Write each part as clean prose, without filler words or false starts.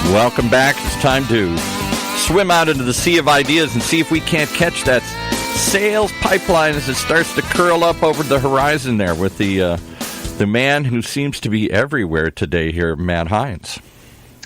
Welcome back. It's time to swim out into the sea of ideas and see if we can't catch that sales pipeline as it starts to curl up over the horizon there with the man who seems to be everywhere today here, Matt Hines.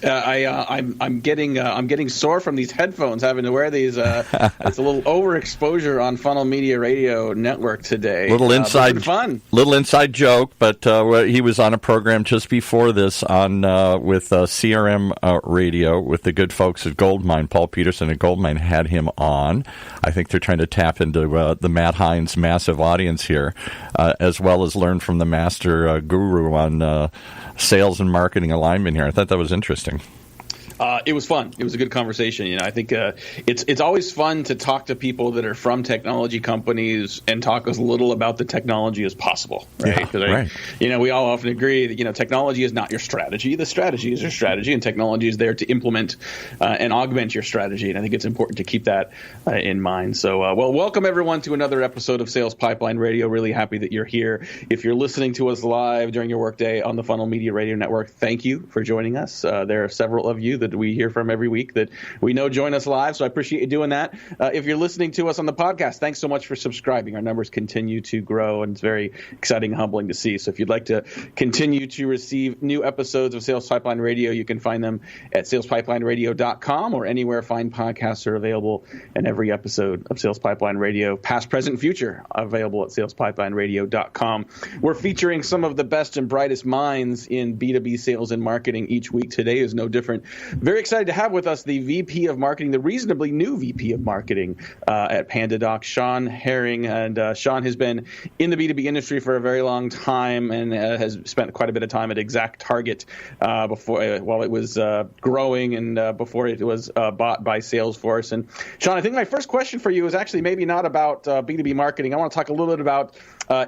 I'm getting sore from these headphones, having to wear these. It's a little overexposure on Funnel Media Radio Network today. Little inside joke, but he was on a program just before this on with CRM Radio with the good folks at Goldmine. Paul Peterson at Goldmine had him on. I think they're trying to tap into the Matt Hines massive audience here, as well as learn from the master guru on sales and marketing alignment here. I thought that was interesting. It was fun. It was a good conversation. You know, I think it's always fun to talk to people that are from technology companies and talk as little about the technology as possible, right? Yeah, right. We all often agree that technology is not your strategy. The strategy is your strategy, and technology is there to implement and augment your strategy. And I think it's important to keep that in mind. So, welcome everyone to another episode of Sales Pipeline Radio. Really happy that you're here. If you're listening to us live during your workday on the Funnel Media Radio Network, thank you for joining us. There are several of you that we hear from every week that we know join us live, so I appreciate you doing that. If you're listening to us on the podcast, thanks so much for subscribing. Our numbers continue to grow, and it's very exciting and humbling to see. So if you'd like to continue to receive new episodes of Sales Pipeline Radio, you can find them at salespipelineradio.com or anywhere fine podcasts are available, and every episode of Sales Pipeline Radio, past, present, future, available at salespipelineradio.com. We're featuring some of the best and brightest minds in B2B sales and marketing each week. Today is no different. Very excited to have with us the VP of Marketing, the reasonably new VP of Marketing at PandaDoc, Shawn Herring. And Shawn has been in the B2B industry for a very long time and has spent quite a bit of time at ExactTarget while it was growing and before it was bought by Salesforce. And Shawn, I think my first question for you is actually maybe not about B2B marketing. I want to talk a little bit about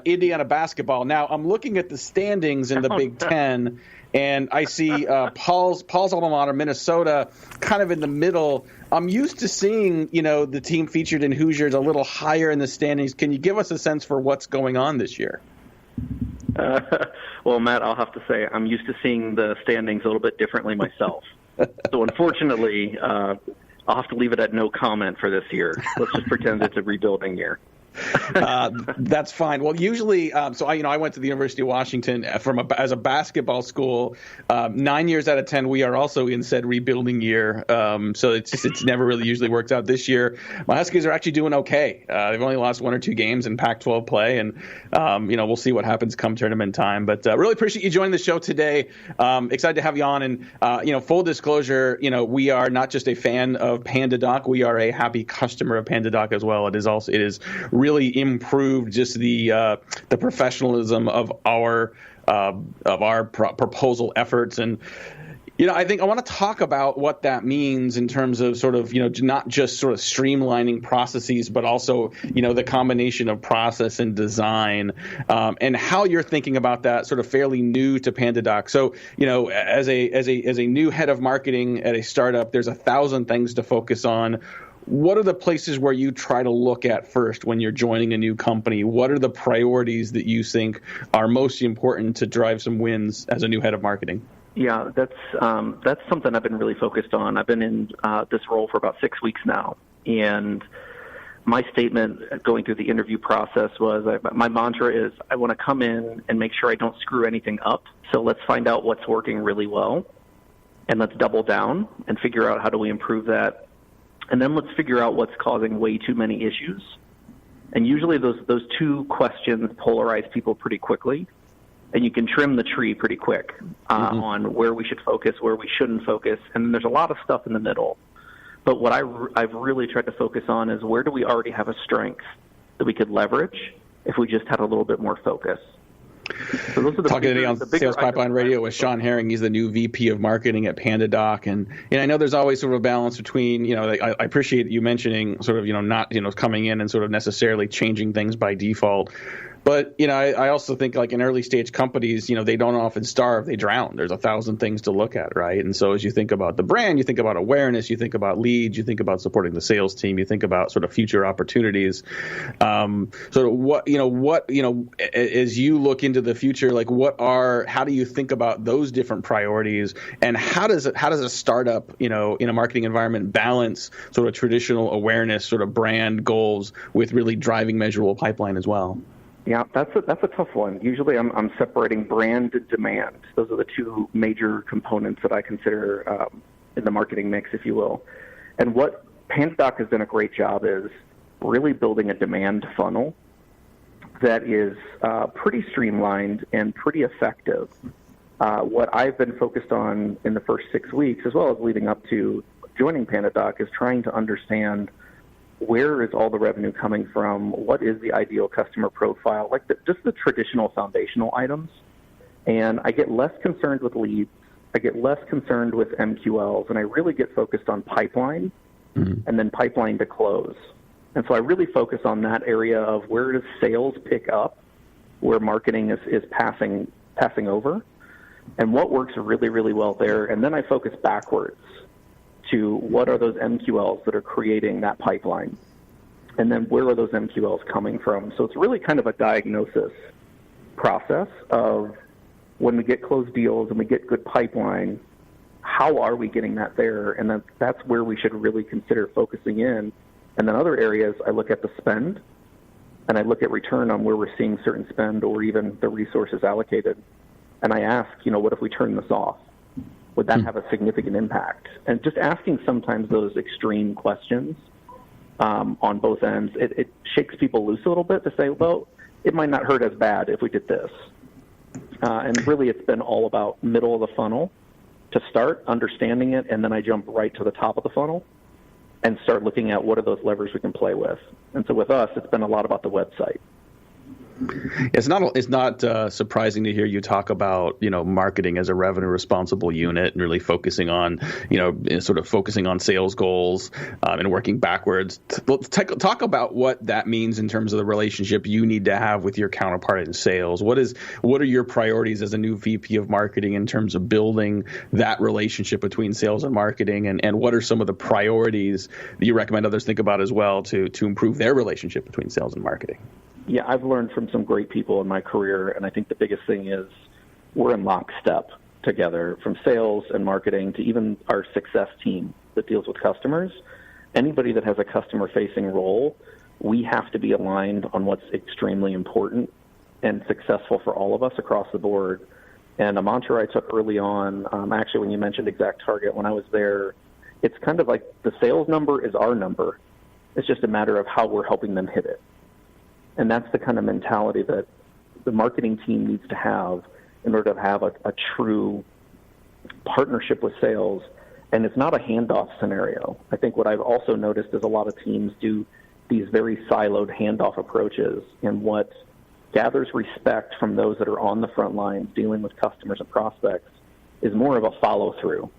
Indiana basketball. Now, I'm looking at the standings in the Big Ten, and I see Paul's alma mater, Minnesota, kind of in the middle. I'm used to seeing, the team featured in Hoosiers a little higher in the standings. Can you give us a sense for what's going on this year? Well, Matt, I'll have to say I'm used to seeing the standings a little bit differently myself. So unfortunately, I'll have to leave it at no comment for this year. Let's just pretend it's a rebuilding year. That's fine. Well, usually, I went to the University of Washington as a basketball school. 9 years out of 10, we are also in said rebuilding year. So it's never really usually worked out. This year, my Huskies are actually doing okay. They've only lost 1 or 2 games in Pac-12 play, and we'll see what happens come tournament time. But really appreciate you joining the show today. Excited to have you on. And full disclosure, we are not just a fan of PandaDoc. We are a happy customer of PandaDoc as well. It is really improved just the professionalism of our proposal efforts. And I think I want to talk about what that means in terms of sort of not just sort of streamlining processes, but also the combination of process and design, and how you're thinking about that sort of fairly new to PandaDoc. So as a new head of marketing at a startup, there's 1,000 things to focus on. What are the places where you try to look at first when you're joining a new company? What are the priorities that you think are most important to drive some wins as a new head of marketing? Yeah, that's something I've been really focused on. I've been in this role for about 6 weeks now, and my statement going through the interview process was my mantra is I want to come in and make sure I don't screw anything up. So let's find out what's working really well, and let's double down and figure out how do we improve that. And then let's figure out what's causing way too many issues. And usually those two questions polarize people pretty quickly, and you can trim the tree pretty quick on where we should focus, where we shouldn't focus. And there's a lot of stuff in the middle. But what I've really tried to focus on is where do we already have a strength that we could leverage if we just had a little bit more focus. So those are Talking today on Sales Pipeline Radio with Shawn Herring. He's the new VP of Marketing at PandaDoc, and I know there's always sort of a balance between I appreciate you mentioning sort of not coming in and sort of necessarily changing things by default. But, I also think like in early stage companies, they don't often starve, they drown. There's 1,000 things to look at, right? And so as you think about the brand, you think about awareness, you think about leads, you think about supporting the sales team, you think about sort of future opportunities. Sort of as you look into the future, like how do you think about those different priorities, and how does a startup, in a marketing environment balance sort of traditional awareness, sort of brand goals with really driving measurable pipeline as well? Yeah, that's a tough one. Usually I'm separating brand and demand. Those are the two major components that I consider in the marketing mix, if you will. And what PandaDoc has done a great job is really building a demand funnel that is pretty streamlined and pretty effective. What I've been focused on in the first 6 weeks, as well as leading up to joining PandaDoc, is trying to understand where is all the revenue coming from, what is the ideal customer profile, like just the traditional foundational items. And I get less concerned with leads, I get less concerned with MQLs, and I really get focused on pipeline and then pipeline to close. And so I really focus on that area of where does sales pick up, where marketing is passing over, and what works really, really well there. And then I focus backwards to what are those MQLs that are creating that pipeline, and then where are those MQLs coming from. So it's really kind of a diagnosis process of when we get closed deals and we get good pipeline, how are we getting that there? And that's where we should really consider focusing in. And then other areas, I look at the spend, and I look at return on where we're seeing certain spend or even the resources allocated. And I ask, what if we turn this off? Would that have a significant impact? And just asking sometimes those extreme questions on both ends, it shakes people loose a little bit to say, well, it might not hurt as bad if we did this. And really it's been all about middle of the funnel to start understanding it, and then I jump right to the top of the funnel and start looking at what are those levers we can play with. And so with us, it's been a lot about the website. It's not surprising to hear you talk about marketing as a revenue responsible unit and really focusing on focusing on sales goals and working backwards. Talk about what that means in terms of the relationship you need to have with your counterpart in sales. What are your priorities as a new VP of marketing in terms of building that relationship between sales and marketing, and what are some of the priorities that you recommend others think about as well to improve their relationship between sales and marketing? Yeah, I've learned from some great people in my career, and I think the biggest thing is we're in lockstep together, from sales and marketing to even our success team that deals with customers. Anybody that has a customer-facing role, we have to be aligned on what's extremely important and successful for all of us across the board. And a mantra I took early on, actually when you mentioned Exact Target, when I was there, it's kind of like the sales number is our number. It's just a matter of how we're helping them hit it. And that's the kind of mentality that the marketing team needs to have in order to have a true partnership with sales. And it's not a handoff scenario. I think what I've also noticed is a lot of teams do these very siloed handoff approaches, and what gathers respect from those that are on the front lines dealing with customers and prospects is more of a follow-through.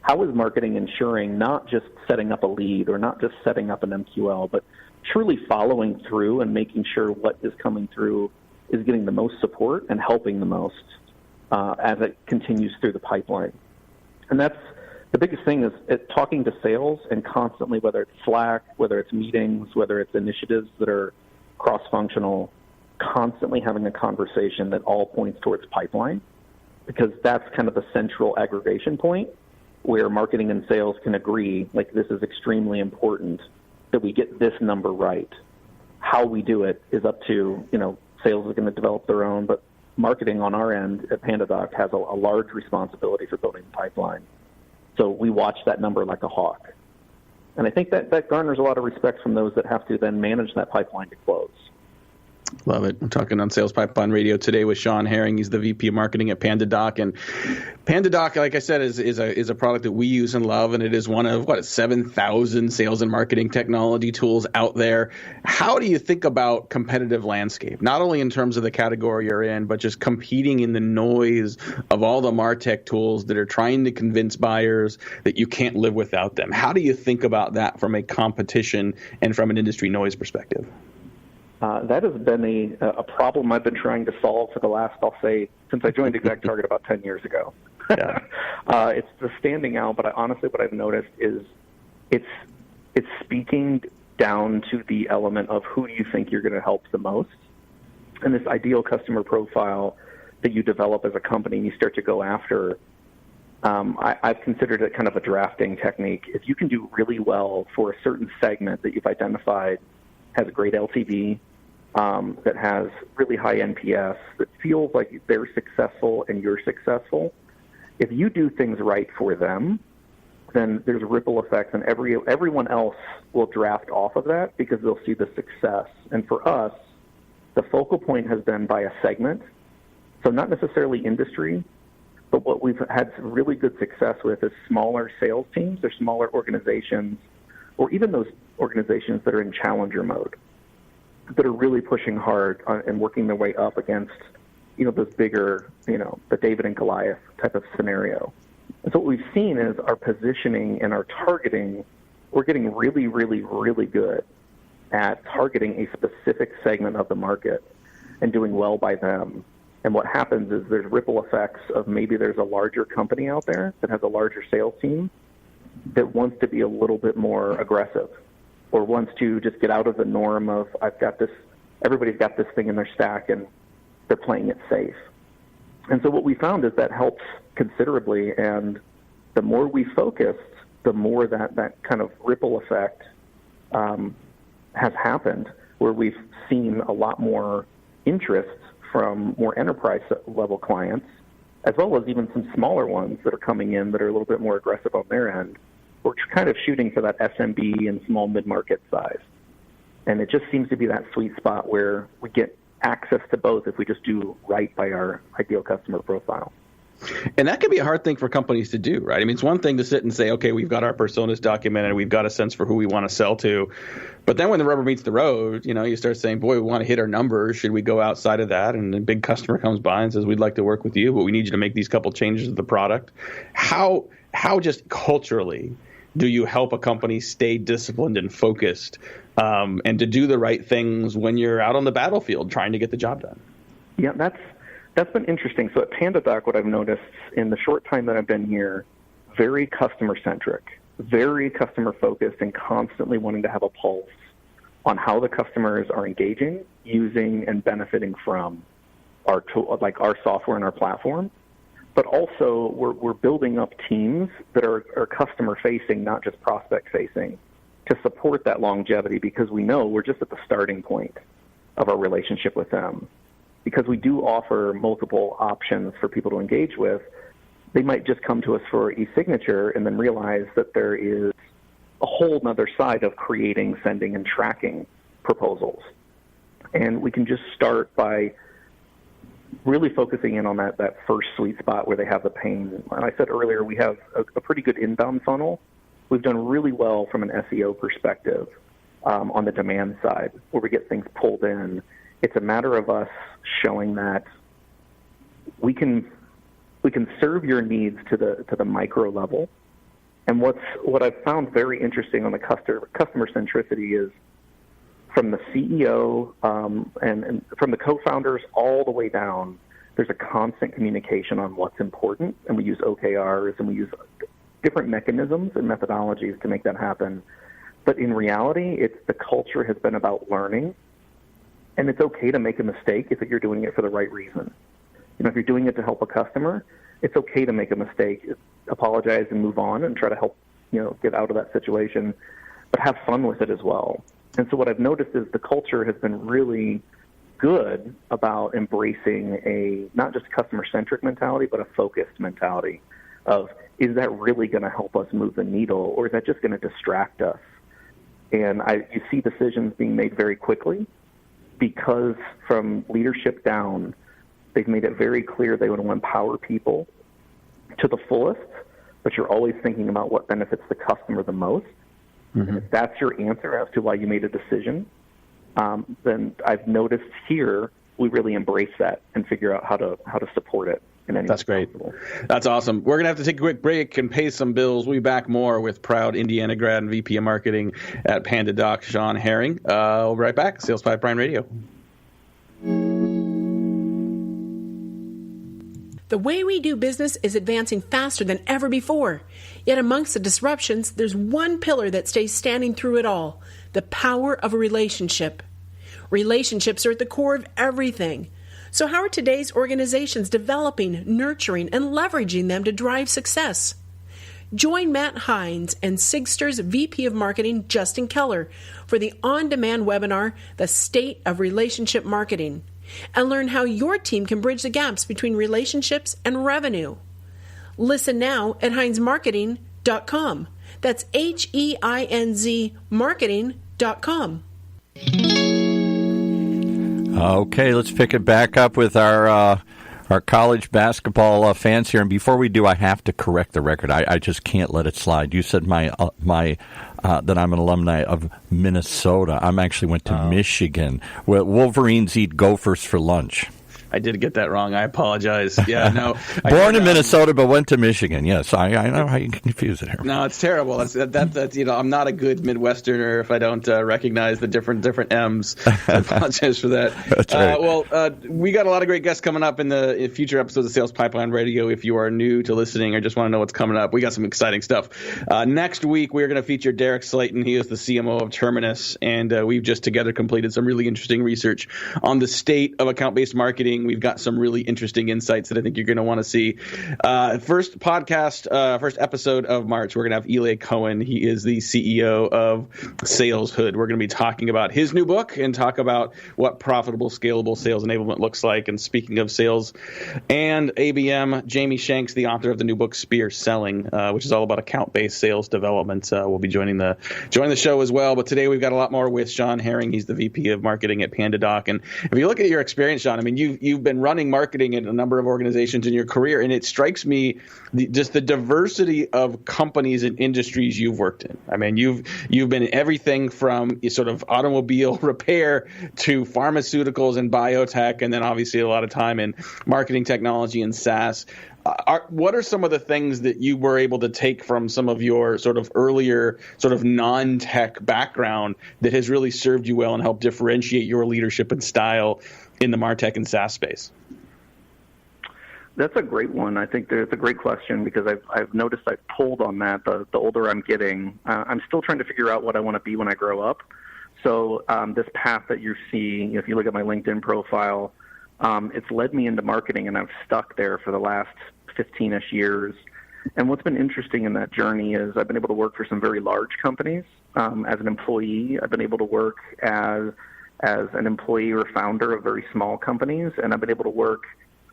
How is marketing ensuring not just setting up a lead or not just setting up an MQL, but truly following through and making sure what is coming through is getting the most support and helping the most as it continues through the pipeline. And that's the biggest thing, is talking to sales and constantly, whether it's Slack, whether it's meetings, whether it's initiatives that are cross-functional, constantly having a conversation that all points towards pipeline, because that's kind of the central aggregation point where marketing and sales can agree, like, this is extremely important that we get this number right. How we do it is up to, sales is going to develop their own, but marketing on our end at PandaDoc has a large responsibility for building the pipeline. So we watch that number like a hawk. And I think that garners a lot of respect from those that have to then manage that pipeline to close. Love it. I'm talking on Sales Pipeline Radio today with Shawn Herring. He's the VP of Marketing at PandaDoc. And PandaDoc, like I said, is a product that we use and love, and it is one of 7,000 sales and marketing technology tools out there. How do you think about competitive landscape, not only in terms of the category you're in, but just competing in the noise of all the MarTech tools that are trying to convince buyers that you can't live without them? How do you think about that from a competition and from an industry noise perspective? That has been a problem I've been trying to solve for the last, I'll say, since I joined ExactTarget about 10 years ago. Yeah. It's the standing out, but honestly what I've noticed is it's speaking down to the element of who do you think you're going to help the most. And this ideal customer profile that you develop as a company and you start to go after, I've considered it kind of a drafting technique. If you can do really well for a certain segment that you've identified, has a great LTV, that has really high NPS, that feels like they're successful and you're successful, if you do things right for them, then there's ripple effects, and everyone else will draft off of that because they'll see the success. And for us, the focal point has been by a segment, so not necessarily industry, but what we've had some really good success with is smaller sales teams or smaller organizations, or even those organizations that are in challenger mode, that are really pushing hard and working their way up against, those bigger, the David and Goliath type of scenario. And so what we've seen is our positioning and our targeting, we're getting really, really, really good at targeting a specific segment of the market and doing well by them. And what happens is there's ripple effects of maybe there's a larger company out there that has a larger sales team that wants to be a little bit more aggressive or wants to just get out of the norm of everybody's got this thing in their stack and they're playing it safe. And so what we found is that helps considerably, and the more we focused, the more that kind of ripple effect has happened, where we've seen a lot more interest from more enterprise-level clients, as well as even some smaller ones that are coming in that are a little bit more aggressive on their end. We're kind of shooting for that SMB and small mid-market size. And it just seems to be that sweet spot where we get access to both if we just do right by our ideal customer profile. And that can be a hard thing for companies to do, right? I mean, it's one thing to sit and say, okay, we've got our personas documented, we've got a sense for who we want to sell to. But then when the rubber meets the road, you start saying, boy, we want to hit our numbers. Should we go outside of that? And a big customer comes by and says, we'd like to work with you, but we need you to make these couple changes to the product. How just culturally do you help a company stay disciplined and focused and to do the right things when you're out on the battlefield trying to get the job done? Yeah, that's been interesting. So at PandaDoc, what I've noticed in the short time that I've been here, very customer-centric, very customer-focused, and constantly wanting to have a pulse on how the customers are engaging, using, and benefiting from our tool, like our software and our platform. But also, we're building up teams that are customer-facing, not just prospect-facing, to support that longevity, because we know we're just at the starting point of our relationship with them. Because we do offer multiple options for people to engage with, they might just come to us for e-signature and then realize that there is a whole other side of creating, sending, and tracking proposals. And we can just start by really focusing in on that first sweet spot where they have the pain. And I said earlier, we have a pretty good inbound funnel. We've done really well from an SEO perspective on the demand side, where we get things pulled in. It's a matter of us showing that we can serve your needs to the micro level. And what I've found very interesting on the customer centricity is from the CEO and from the co-founders all the way down, there's a constant communication on what's important, and we use OKRs and we use different mechanisms and methodologies to make that happen. But in reality, the culture has been about learning, and it's okay to make a mistake if you're doing it for the right reason. If you're doing it to help a customer, it's okay to make a mistake, apologize and move on and try to help, get out of that situation, but have fun with it as well. And so what I've noticed is the culture has been really good about embracing a not just customer-centric mentality, but a focused mentality of, is that really going to help us move the needle, or is that just going to distract us? And you see decisions being made very quickly because from leadership down, they've made it very clear they want to empower people to the fullest, but you're always thinking about what benefits the customer the most. Mm-hmm. And if that's your answer as to why you made a decision, then I've noticed here we really embrace that and figure out how to support it. in any way That's great. possible. That's awesome. We're going to have to take a quick break and pay some bills. We'll be back more with proud Indiana grad and VP of Marketing at PandaDoc, Shawn Herring. We'll be right back. Sales Pipeline Radio. The way we do business is advancing faster than ever before. Yet amongst the disruptions, there's one pillar that stays standing through it all: the power of a relationship. Relationships are at the core of everything. So how are today's organizations developing, nurturing, and leveraging them to drive success? Join Matt Hines and Sigster's VP of Marketing, Justin Keller, for the on-demand webinar, The State of Relationship Marketing, and learn how your team can bridge the gaps between relationships and revenue. Listen now at HinesMarketing.com. That's HEINZ marketing.com. Okay, let's pick it back up with our college basketball fans here. And before we do, I have to correct the record. I just can't let it slide. You said that I'm an alumni of Minnesota. I actually went to Michigan, where Wolverines eat Gophers for lunch. I did get that wrong. I apologize. Yeah, no. Born in Minnesota, but went to Michigan. Yes, I know how you can confuse it here. No, it's terrible. That's I'm not a good Midwesterner if I don't recognize the different M's. I apologize for that. That's right. We got a lot of great guests coming up in future episodes of Sales Pipeline Radio. If you are new to listening or just want to know what's coming up, we got some exciting stuff. Next week, we're going to feature Derek Slayton. He is the CMO of Terminus, and we've just together completed some really interesting research on the state of account-based marketing. We've got some really interesting insights that I think you're going to want to see. First episode of March, we're going to have Eli Cohen. He is the CEO of SalesHood. We're going to be talking about his new book and talk about what profitable, scalable sales enablement looks like. And speaking of sales and ABM, Jamie Shanks, the author of the new book Spear Selling, which is all about account-based sales development, will be joining the show as well. But today we've got a lot more with Shawn Herring. He's the VP of Marketing at PandaDoc. And if you look at your experience, Shawn, I mean, you've been running marketing in a number of organizations in your career, and it strikes me just the diversity of companies and industries you've worked in. I mean, you've been everything from sort of automobile repair to pharmaceuticals and biotech, and then obviously a lot of time in marketing technology and SaaS. What are some of the things that you were able to take from some of your sort of earlier sort of non-tech background that has really served you well and helped differentiate your leadership and style in the MarTech and SaaS space? That's a great one. I think it's a great question because I've noticed I've pulled on that the older I'm getting. I'm still trying to figure out what I want to be when I grow up. So this path that you're seeing, if you look at my LinkedIn profile, it's led me into marketing, and I've stuck there for the last 15-ish years. And what's been interesting in that journey is I've been able to work for some very large companies as an employee. I've been able to work as an employee or founder of very small companies, and I've been able to work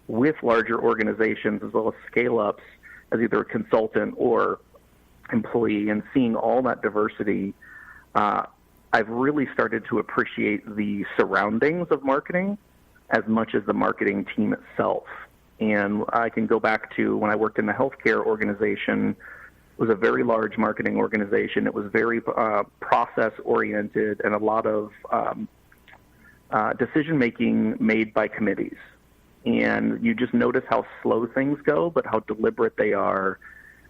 with larger organizations as well as scale-ups as either a consultant or employee. And seeing all that diversity, I've really started to appreciate the surroundings of marketing as much as the marketing team itself. And I can go back to when I worked in the healthcare organization. It was a very large marketing organization. It was very process-oriented and a lot of decision-making made by committees. And you just notice how slow things go, but how deliberate they are.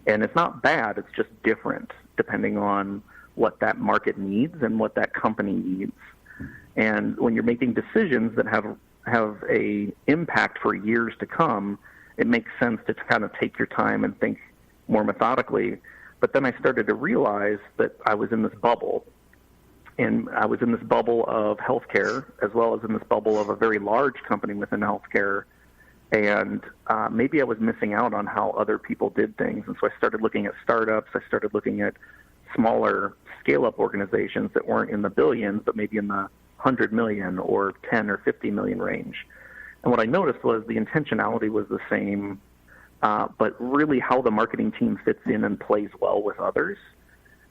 And it's not bad. It's just different depending on what that market needs and what that company needs. And when you're making decisions that have a impact for years to come, it makes sense to kind of take your time and think more methodically. But then I started to realize that I was in this bubble. And I was in this bubble of healthcare as well as in this bubble of a very large company within healthcare. And maybe I was missing out on how other people did things. And so I started looking at startups. I started looking at smaller scale-up organizations that weren't in the billions, but maybe in the 100 million or 10 or 50 million range. And what I noticed was the intentionality was the same, but really how the marketing team fits in and plays well with others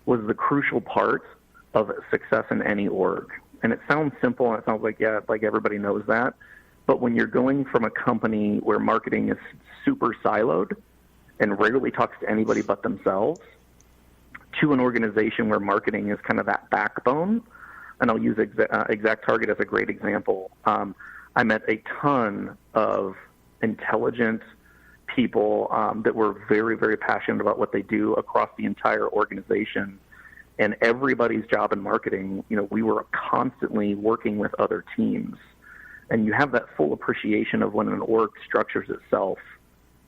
was the crucial part of success in any org. And it sounds simple, and it sounds like, yeah, like everybody knows that. But when you're going from a company where marketing is super siloed and rarely talks to anybody but themselves to an organization where marketing is kind of that backbone, and I'll use ExactTarget as a great example. I met a ton of intelligent, people that were very, very passionate about what they do across the entire organization. And everybody's job in marketing, we were constantly working with other teams. And you have that full appreciation of when an org structures itself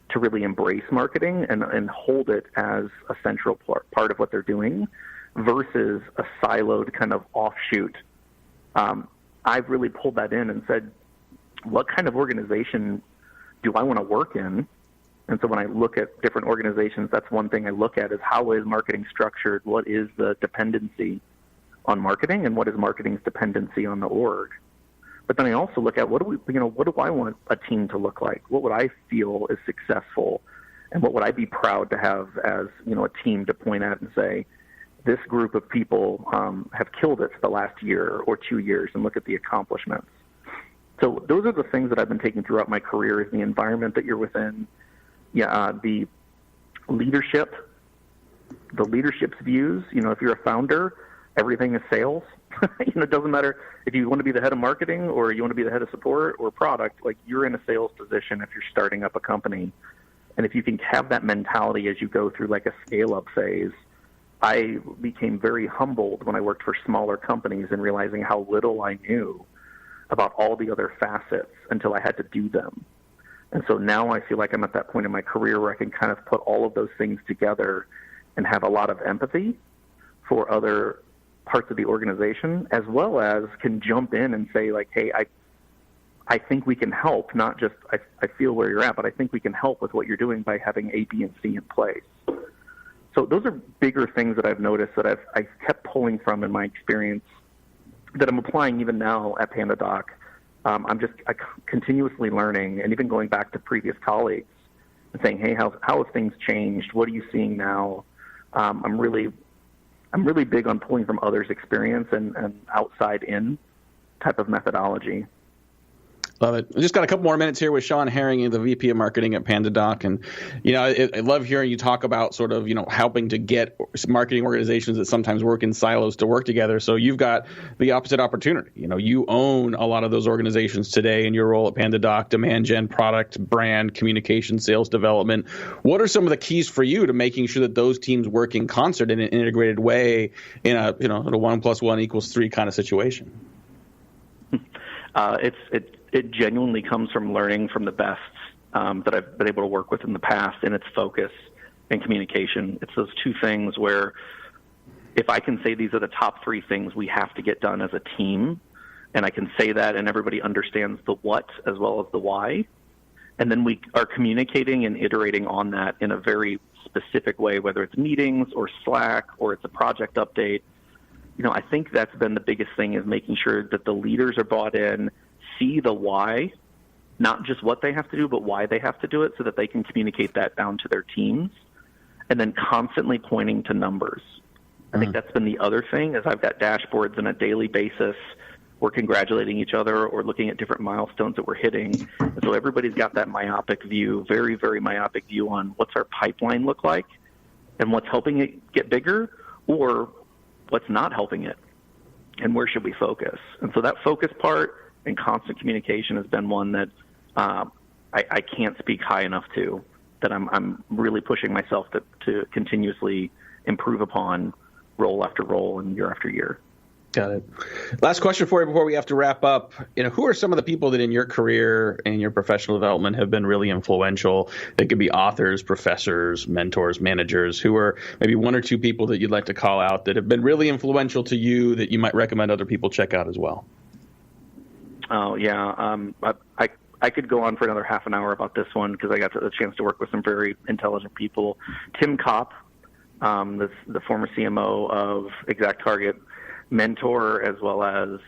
to really embrace marketing and hold it as a central part of what they're doing versus a siloed kind of offshoot. I've really pulled that in and said, what kind of organization do I want to work in? And so when I look at different organizations, that's one thing I look at is how is marketing structured? What is the dependency on marketing, and what is marketing's dependency on the org? But then I also look at what do I want a team to look like? What would I feel is successful, and what would I be proud to have as a team to point at and say, this group of people have killed it for the last year or 2 years, and look at the accomplishments. So those are the things that I've been taking throughout my career: is the environment that you're within, the leadership's views. If you're a founder, everything is sales. It doesn't matter if you want to be the head of marketing or you want to be the head of support or product. Like, you're in a sales position if you're starting up a company. And if you can have that mentality as you go through like a scale-up phase, I became very humbled when I worked for smaller companies and realizing how little I knew about all the other facets until I had to do them. And so now I feel like I'm at that point in my career where I can kind of put all of those things together and have a lot of empathy for other parts of the organization, as well as can jump in and say, like, hey, I think we can help, not just I feel where you're at, but I think we can help with what you're doing by having A, B, and C in place. So those are bigger things that I've noticed that I've kept pulling from in my experience that I'm applying even now at PandaDoc. I'm continuously learning, and even going back to previous colleagues and saying, hey, how have things changed? What are you seeing now? I'm really big on pulling from others' experience and outside in type of methodology. Love it. We just got a couple more minutes here with Shawn Herring, the VP of Marketing at PandaDoc. And, I love hearing you talk about sort of, helping to get marketing organizations that sometimes work in silos to work together. So you've got the opposite opportunity. You own a lot of those organizations today in your role at PandaDoc: demand gen, product, brand, communication, sales development. What are some of the keys for you to making sure that those teams work in concert in an integrated way in a 1 + 1 = 3 kind of situation? It genuinely comes from learning from the best that I've been able to work with in the past, and it's focus and communication. It's those two things where if I can say these are the top 3 things we have to get done as a team, and I can say that and everybody understands the what as well as the why, and then we are communicating and iterating on that in a very specific way, whether it's meetings or Slack or it's a project update. I think that's been the biggest thing, is making sure that the leaders are bought in, see the why, not just what they have to do, but why they have to do it, so that they can communicate that down to their teams, and then constantly pointing to numbers. I think that's been the other thing, is I've got dashboards on a daily basis. We're congratulating each other or looking at different milestones that we're hitting. And so everybody's got that myopic view, very, very myopic view on what's our pipeline look like and what's helping it get bigger, or what's not helping it, and where should we focus. And so that focus part and constant communication has been one that I can't speak high enough to, that I'm really pushing myself to continuously improve upon role after role and year after year. Got it. Last question for you before we have to wrap up. Who are some of the people that in your career and your professional development have been really influential? They could be authors, professors, mentors, managers. Who are maybe 1 or 2 people that you'd like to call out that have been really influential to you that you might recommend other people check out as well? Oh, yeah. I could go on for another half an hour about this one, because I got the chance to work with some very intelligent people. Tim Kopp, the former CMO of ExactTarget, mentor, as well as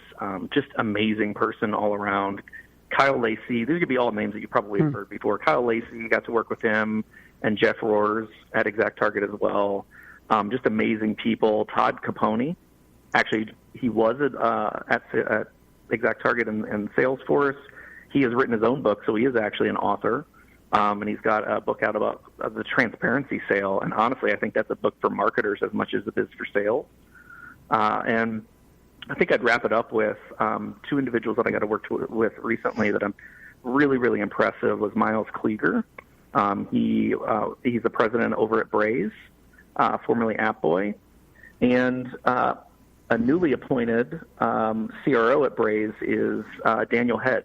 just amazing person all around. Kyle Lacey, these could be all names that you probably have heard before. Kyle Lacey, got to work with him, and Jeff Roars at ExactTarget as well. Just amazing people. Todd Capone, actually, he was at ExactTarget and Salesforce. He has written his own book, so he is actually an author. And he's got a book out about the transparency sale. And honestly, I think that's a book for marketers as much as it is for sales. And I think I'd wrap it up with 2 individuals that I got to work with recently that I'm really, really impressive was Miles Klieger, He's the president over at Braze, formerly Appboy, and a newly appointed CRO at Braze is Daniel Head.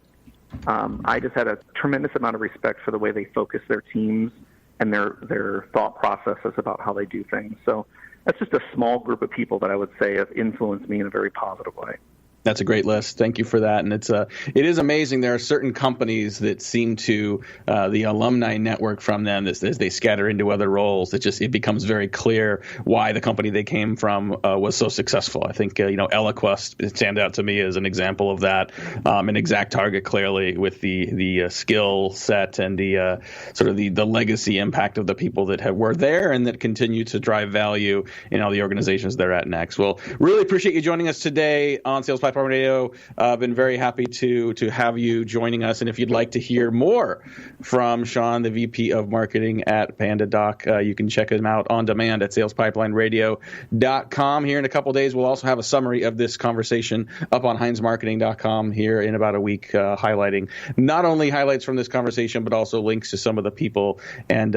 I just had a tremendous amount of respect for the way they focus their teams and their thought processes about how they do things. So that's just a small group of people that I would say have influenced me in a very positive way. That's a great list. Thank you for that. And it is amazing. There are certain companies that seem to the alumni network from them as they scatter into other roles. It becomes very clear why the company they came from was so successful. I think Eloquest stand out to me as an example of that. An exact target clearly with the skill set and the sort of the legacy impact of the people that were there and that continue to drive value in all the organizations they're at next. Well, really appreciate you joining us today on Sales Pipeline Radio. Been very happy to have you joining us. And if you'd like to hear more from Shawn, the VP of Marketing at PandaDoc, you can check him out on demand at salespipelineradio.com. Here in a couple of days, we'll also have a summary of this conversation up on HeinzMarketing.com here in about a week, highlighting not only highlights from this conversation, but also links to some of the people and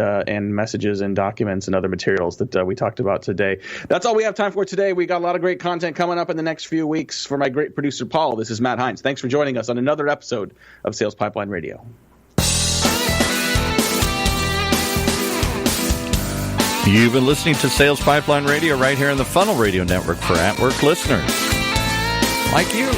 messages and documents and other materials that we talked about today. That's all we have time for today. We got a lot of great content coming up in the next few weeks. For my great producer, Paul, this is Matt Heinz. Thanks for joining us on another episode of Sales Pipeline Radio. You've been listening to Sales Pipeline Radio right here on the Funnel Radio Network for at-work listeners like you.